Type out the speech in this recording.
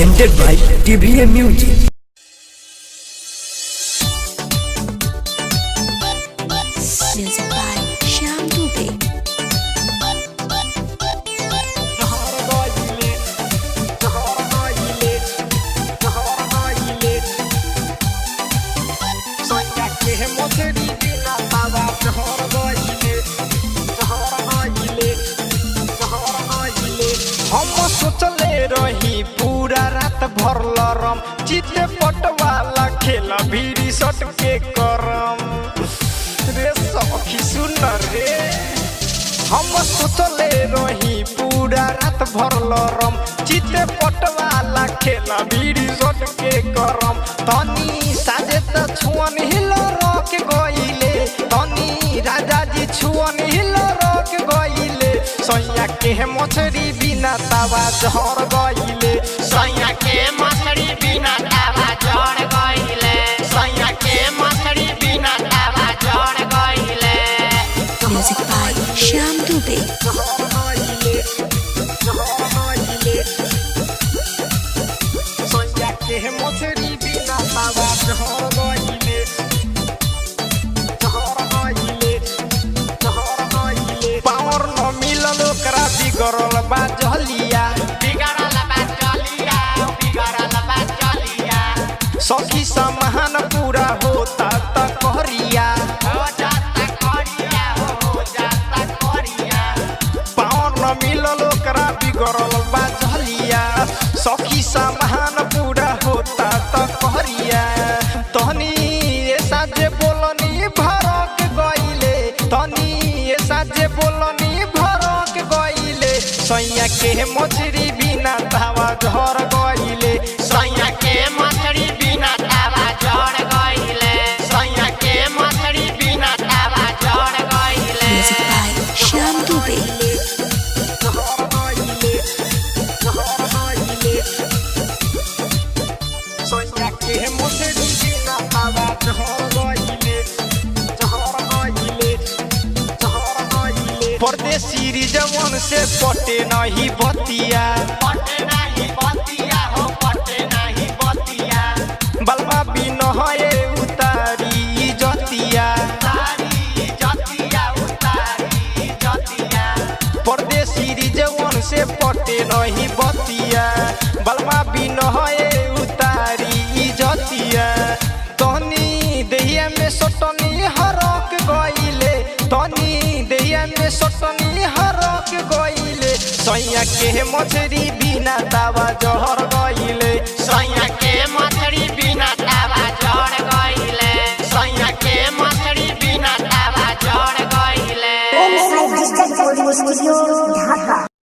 presented by TVM Music. Music by Shyam Dubey. हम सोचले रही पूरा रात भर लरम चिते पटवाला खेला भीड़ी सट के करम रे सखी सुन रे। हम सोचले रही पूरा रात भर लरम चिते पटवाला खेला भीड़ी सट के करम तनी साजे त छुअन हिल रख गइले तनी राजा जी छुअन हिल रख गइले सैया के मछरी बिना तावा झड़ गइले सैया के मछरी बिना तावा झड़ गइले सैया के मछरी बिना तावा झड़ गइले। Music by Shyam Dubey. सैया के मछरी बिना तावा झड़ गइले पावर न मिलल ओकरा बिगड़ल बा जलिया बिगड़ल बा चलिया बिगड़ल बा चलिया सखी समाहन पूरा होता त कहरिया हो जाता करिया हो जाता करिया पावर न मिलल ओकरा बिगड़ल बा जलिया सखी समाहन पूरा होता त कहरिया तहनी ऐसा जे बोलनी भरक गइले तनी ऐसा जे बोलनी भरक गइले सैया के मछरी बिना तावा झड़ गइले सैया के मछरी बिना तावा झड़ गइले सैया के मछरी बिना तावा झड़ गइले। Music by Shyam Dubey. सैया के मछरी बिना तावा झड़ गइले परदेसी रिजवन से पटे नहीं बतिया पटे नहीं बतिया हो पटे नहीं बतिया बलमा बिन है उतारी जतिया तारी जतिया उतारी जतिया परदेसी रिजवन से पटे नहीं बतिया बलमा बिन है उतारी जतिया तहनी देहिया में सटनी हरक गइले तनी देहिया में सटनी हरक गइले सैया के मछरी बिना तावा झड़ गइले सैया के मछरी बिना तावा झड़ गइले सैया के मछरी बिना तावा झड़ गइले। Inside Digital Audio Studio, Dhaka.